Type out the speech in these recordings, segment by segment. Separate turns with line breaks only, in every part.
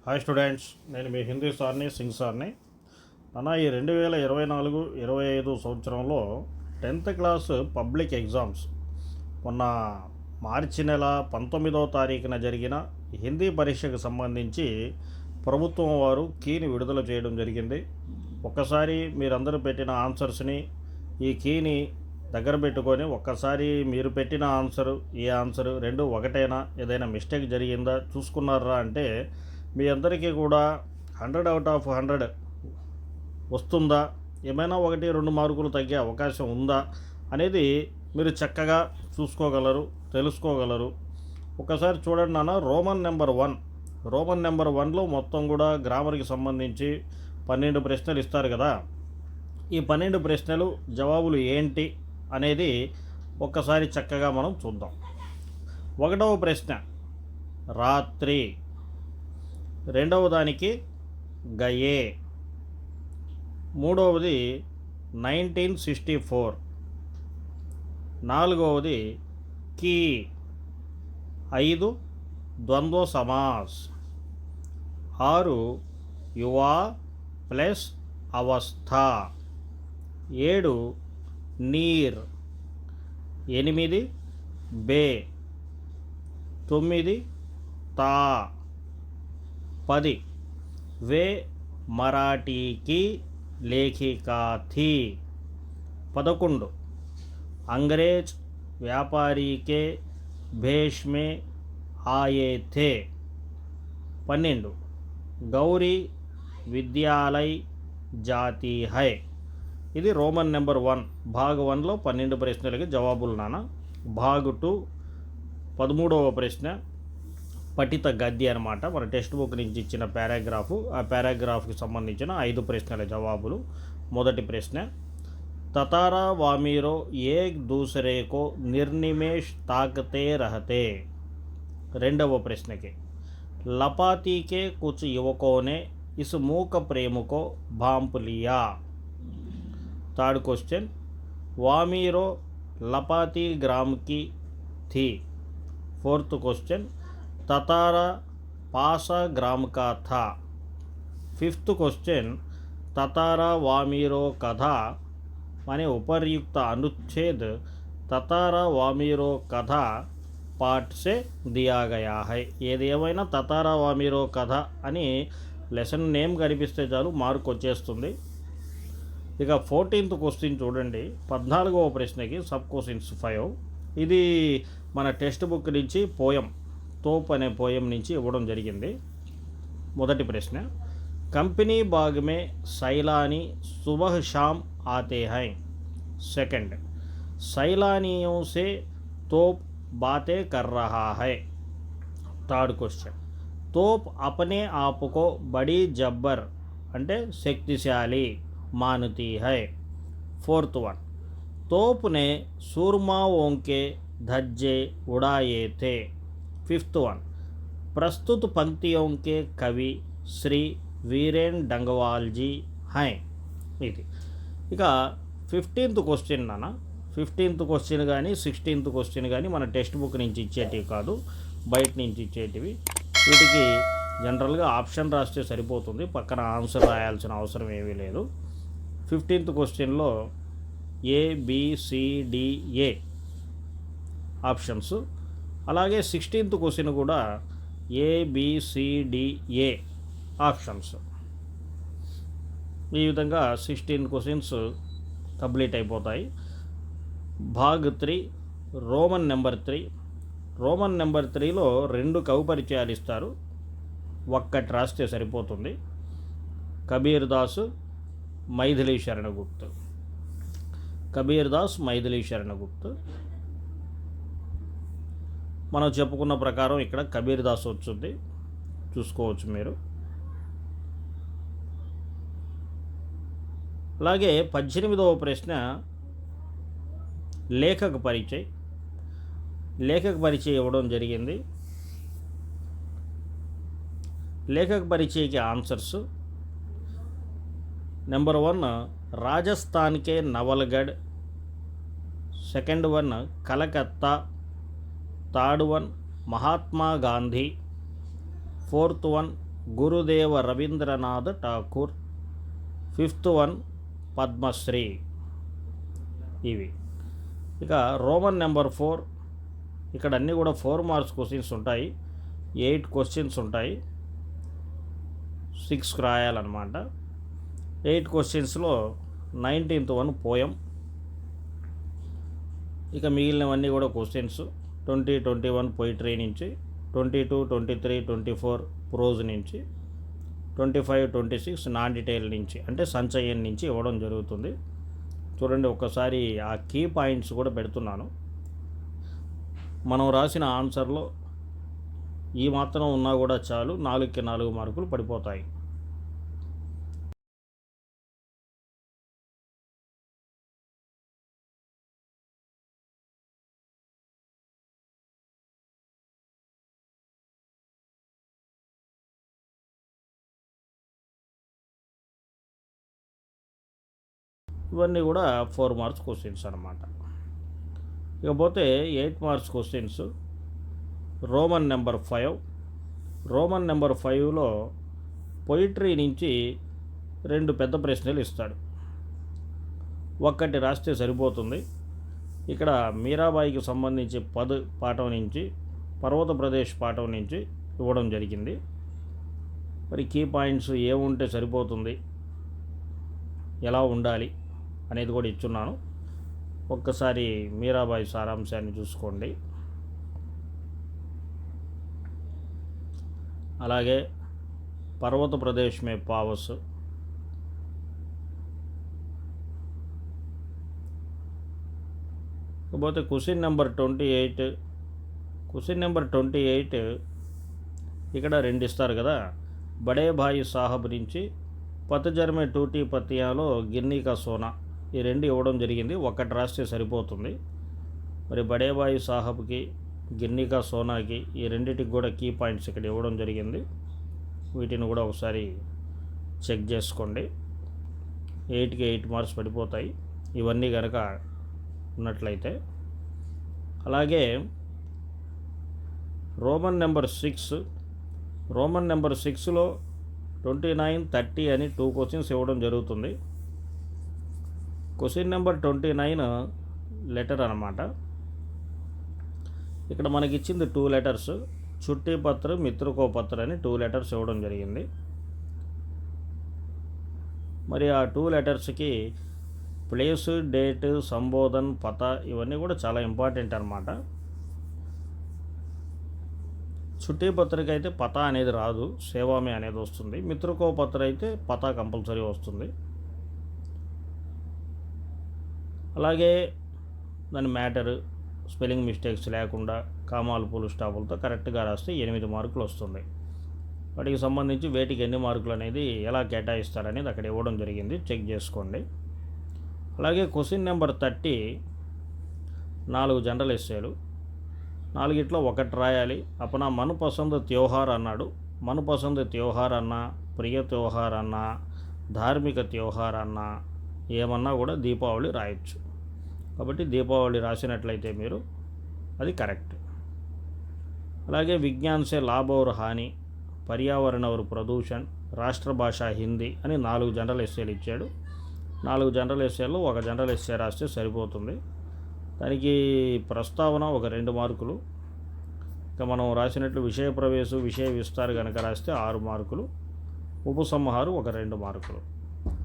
Hi students, నేను మీ హిందీ సార్ని సింగ్ సార్ని. అన్న, ఈ 2024-25 సంవత్సరంలో 10th క్లాస్ పబ్లిక్ ఎగ్జామ్స్ మొన్న మార్చి నెల 19వ తారీఖున జరిగిన హిందీ పరీక్షకు సంబంధించి ప్రభుత్వం వారు కీని విడుదల చేయడం జరిగింది. ఒక్కసారి మీరందరూ పెట్టిన ఆన్సర్స్ని ఈ కీని దగ్గర పెట్టుకొని ఒక్కసారి మీరు పెట్టిన ఆన్సరు ఈ ఆన్సరు రెండు ఒకటేనా, ఏదైనా మిస్టేక్ జరిగిందా చూసుకున్నారా అంటే మీ అందరికీ కూడా 100/100 వస్తుందా, ఏమైనా 1-2 మార్కులు తగ్గే అవకాశం ఉందా అనేది మీరు చక్కగా చూసుకోగలరు, తెలుసుకోగలరు. ఒకసారి చూడండి నాన్న, రోమన్ నెంబర్ 1లో మొత్తం కూడా గ్రామర్కి సంబంధించి 12 ప్రశ్నలు ఇస్తారు కదా. ఈ 12 ప్రశ్నలు జవాబులు ఏంటి అనేది ఒక్కసారి చక్కగా మనం చూద్దాం. 1వ ప్రశ్న రాత్రి, 2వ దానికి గయే, 3వది 1964, 4వది కీ, 5 ద్వంద్వ సమాస్, 6 యువా ప్లస్ అవస్థ, 7 నీర్, 8 బే, 9 తా, 10 वे मराठी की लेखिका थी, 11 अंग्रेज व्यापारी के भेष में आए थे, 12 गौरी विद्यालय जाती है. ఇది రోమన్ నెంబర్ 1 భాగ్ 1లో 12 ప్రశ్నలకి జవాబులు నాన్న. భాగ్ 2 13వ ప్రశ్న పఠిత గద్య అనమాట. మన టెక్స్ట్ బుక్ నుంచి ఇచ్చిన పారాగ్రాఫు, ఆ పారాగ్రాఫ్కి సంబంధించిన 5 ప్రశ్నల జవాబులు. మొదటి ప్రశ్న, తతారా వామీరో ఏక్ దూసరే కో నిర్నిమేష్ తాకతే రహతే. రెండవ ప్రశ్నకి లపాతీ కే కుచ్ యువకోనే ఇస్ మూక ప్రేమకో భాంప్ లియా. థర్డ్ క్వశ్చన్, వామీరో లపాతీ గ్రామ్ की थी. फोर्थ क्वेश्चन, ततारा पासा ग्राम का था. फिफ्थ क्वेश्चन, ततारा वामीरो कथा माने उपर्युक्त अनुच्छेद ततारा वामीरो कथा पाठ से दिया गया है. ఏదేమైనా తతారా వామీరో కథ అని లెసన్ నేమ్ కనిపిస్తే చాలు మార్క్ వచ్చేస్తుంది. ఇక 14th క్వశ్చన్ చూడండి, 14వ ప్రశ్నకి సబ్ క్వశ్చన్స్ 5. ఇది మన టెక్స్ట్ బుక్ నుంచి పోయం, తోప్ అనే పోయం నుంచి ఇవ్వడం జరిగింది. మొదటి ప్రశ్న, కంపెనీ బాగ్ మే Sailani సుబహ్ Sam Aathe high. Second, సైలానియోं से तोप बातें कर रहा है. థర్డ్ క్వశ్చన్, తోప్ अपने आप को बड़ी जब्बर అంటే శక్తిశాలి मानती है. फोर्थ वन, तोप ने सूरमाओं के धज्जे उड़ाए थे. फिफ्थ वन, प्रस्तुत पंक्तियों के कवि श्री वीरेन डंगवाल जी हैं. ఇది ఇక 15th క్వశ్చన్ నాన్న. 15th క్వశ్చన్ కానీ 16th క్వశ్చన్ కానీ మన టెక్స్ట్ బుక్ నుంచి ఇచ్చేటివి కాదు, బయట నుంచి ఇచ్చేటివి. వీటికి జనరల్గా ఆప్షన్ రాస్తే సరిపోతుంది, పక్కన ఆన్సర్ రాయాల్సిన అవసరం ఏమీ లేదు. 15th క్వశ్చన్లో ABCDA ఆప్షన్స్, అలాగే 16th క్వశ్చన్ కూడా ABCDA ఆప్షన్స్. ఈ విధంగా 16 క్వశ్చన్స్ కంప్లీట్ అయిపోతాయి. భాగ్ 3 రోమన్ నెంబర్ 3. రోమన్ నెంబర్ 3లో 2 కవి పరిచయాలు ఇస్తారు, ఒక్కటి రాస్తే సరిపోతుంది. కబీర్ దాస్, మైథిలి శరణగుప్త్. కబీర్ దాస్, మైథిలి శరణగుప్త్. మనం చెప్పుకున్న ప్రకారం ఇక్కడ కబీర్ దాస్ వచ్చింది, చూసుకోవచ్చు మీరు. అలాగే 18వ ప్రశ్న లేఖక పరిచయం ఇవ్వడం జరిగింది. లేఖక పరిచయకి ఆన్సర్స్, నెంబర్ 1 राजस्थान के Nawalgarh, second one Calcutta, third one Mahatma Gandhi, fourth one Gurudev Rabindranath Thakur. 5th one Padmashri. ఇవి. ఇక రోమన్ నెంబర్ 4. ఇక్కడ అన్నీ కూడా 4 మార్క్స్ క్వశ్చన్స్ ఉంటాయి. 8 క్వశ్చన్స్ ఉంటాయి. 6 రాయాలన్నమాట. 8 క్వశ్చన్స్లో 19th వన్ పోయం. ఇక మిగిలినవన్నీ కూడా క్వశ్చన్స్ 20, 21 పొయిట్రీ నుంచి, 22, 23, 24 ప్రోజ్ నుంచి, 25, 26 నాన్ డీటెయిల్ నుంచి, అంటే సంచయన్ నుంచి ఇవ్వడం జరుగుతుంది. చూడండి, ఒకసారి ఆ కీ పాయింట్స్ కూడా పెడుతున్నాను. మనం రాసిన ఆన్సర్లో ఈ మాత్రం ఉన్నా కూడా చాలు, 4కి 4 మార్కులు పడిపోతాయి. ఇవన్నీ కూడా 4 మార్క్స్ క్వశ్చన్స్ అన్నమాట. ఇకపోతే 8 marks questions. Roman number 5. Roman number 5లో పొయిట్రీ నుంచి 2 పెద్ద ప్రశ్నలు ఇస్తాడు. ఒక్కటి రాస్తే సరిపోతుంది. ఇక్కడ మీరాబాయికి సంబంధించి పాఠం నుంచి, పర్వత ప్రదేశ్ పాఠం నుంచి ఇవ్వడం జరిగింది. మరి కీ పాయింట్స్ ఏముంటే సరిపోతుంది, ఎలా ఉండాలి అనేది కూడా ఇచ్చున్నాను. ఒక్కసారి మీరాబాయి సారాంశాన్ని చూసుకోండి. అలాగే పర్వత ప్రదేశ్ మే పావస్, కాకపోతే క్వశ్చన్ నెంబర్ 28. క్వశ్చన్ నెంబర్ 28 ఇక్కడ 2 ఇస్తారు కదా. బడే భాయి సాహబ్ నుంచి పతజర్మే టూటీ పతియాలో గిన్నీ కా సోనా, ఈ 2 ఇవ్వడం జరిగింది. ఒకటి రాస్తే సరిపోతుంది. మరి బడేబాయి సాహబ్కి, గిన్నీ కా సోనాకి, ఈ రెండింటికి కూడా కీ పాయింట్స్ ఇక్కడ ఇవ్వడం జరిగింది. వీటిని కూడా ఒకసారి చెక్ చేసుకోండి. 8కి 8 మార్క్స్ పడిపోతాయి ఇవన్నీ కనుక ఉన్నట్లయితే. అలాగే రోమన్ నెంబర్ 6. రోమన్ నెంబర్ 6లో 29, 30 అని 2 క్వశ్చన్స్ ఇవ్వడం జరుగుతుంది. క్వశ్చన్ నెంబర్ 29 లెటర్ అన్నమాట. ఇక్కడ మనకి ఇచ్చింది 2 లెటర్స్, చుట్టి పత్ర, మిత్రుకో పత్ర అని 2 లెటర్స్ ఇవ్వడం జరిగింది. మరి ఆ 2 లెటర్స్కి ప్లేస్, డేట్, సంబోధన్, పత ఇవన్నీ కూడా చాలా ఇంపార్టెంట్ అన్నమాట. చుట్టి పత్రిక అయితే పత అనేది రాదు, సేవామే అనేది వస్తుంది. మిత్రుకో పత్ర అయితే పత కంపల్సరీ వస్తుంది. అలాగే దాని మ్యాటర్, స్పెల్లింగ్ మిస్టేక్స్ లేకుండా కామాలు, పులు స్టాపులతో కరెక్ట్గా రాస్తే 8 మార్కులు వస్తుంది. వాటికి సంబంధించి వేటికి ఎన్ని మార్కులు అనేది ఎలా కేటాయిస్తారనేది అక్కడ ఇవ్వడం జరిగింది, చెక్ చేసుకోండి. అలాగే క్వశ్చన్ నెంబర్ 30 4 జనరల్ ఎస్సేలు. 4గిట్లో 1 రాయాలి. అపనా మనపసంద్ త్యోహార్ అన్నాడు. మనపసంద్ త్యోహార్ అన్నా, ప్రియ త్యోహార్ అన్నా, ధార్మిక త్యోహార్ అన్నా, ఏమన్నా కూడా దీపావళి రాయొచ్చు. కాబట్టి దీపావళి రాసినట్లయితే మీరు అది కరెక్ట్. అలాగే విజ్ఞాన్ సే లాభ और హాని, పర్యావరణ और ప్రదూషణ్, రాష్ట్ర భాష హిందీ అని 4 జనరల్ ఎస్సేలు ఇచ్చాడు. 4 జనరల్ ఎస్సేల్లో 1 జనరల్ ఎస్సే రాస్తే సరిపోతుంది. దానికి ప్రస్తావన ఒక 2 మార్కులు. ఇక మనం రాసినట్లు విషయ ప్రవేశ, విషయ విస్తార కనుక రాస్తే 6 మార్కులు. ఉపసంహారు ఒక 2 మార్కులు.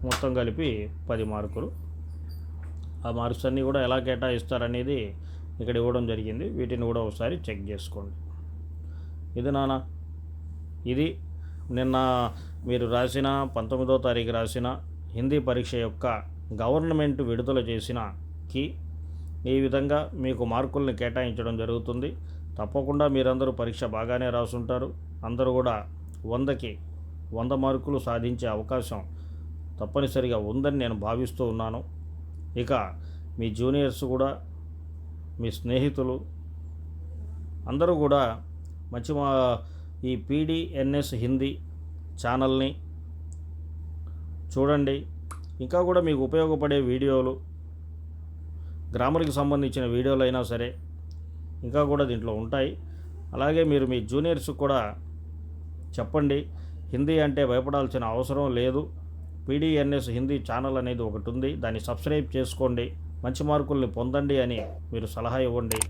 మొత్తం కలిపి 10 మార్కులు. ఆ మార్క్స్ అన్నీ కూడా ఎలా కేటాయిస్తారనేది ఇక్కడ ఇవ్వడం జరిగింది. వీటిని కూడా ఒకసారి చెక్ చేసుకోండి. ఇది నిన్న మీరు రాసిన 19వ తారీఖు రాసిన హిందీ పరీక్ష యొక్క గవర్నమెంట్ విడుదల చేసిన కీ. ఈ విధంగా మీకు మార్కుల్ని కేటాయించడం జరుగుతుంది. తప్పకుండా మీరందరూ పరీక్ష బాగానే రాసుంటారు. అందరూ కూడా 100కి 100 మార్కులు సాధించే అవకాశం తప్పనిసరిగా ఉందని నేను భావిస్తూ ఉన్నాను. ఇక మీ జూనియర్స్ కూడా, మీ స్నేహితులు అందరూ కూడా ఈ పీడీఎన్ఎస్ హిందీ ఛానల్ని చూడండి. ఇంకా కూడా మీకు ఉపయోగపడే వీడియోలు, గ్రామర్కి సంబంధించిన వీడియోలు అయినా సరే ఇంకా కూడా దీంట్లో ఉంటాయి. అలాగే మీరు మీ జూనియర్స్ కూడా చెప్పండి. హిందీ అంటే భయపడాల్సిన అవసరం లేదు. పీడిఎన్ఎస్ హిందీ ఛానల్ అనేది ఒకటి ఉంది, దాన్ని సబ్స్క్రైబ్ చేసుకోండి, మంచి మార్కుల్ని పొందండి అని మీరు సలహా ఇవ్వండి.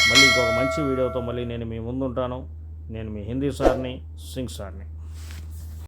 మళ్ళీ ఇంకొక మంచి వీడియోతో మళ్ళీ నేను మీ ముందుంటాను. నేను మీ హిందీ సార్ని, సింగ్ సార్ని.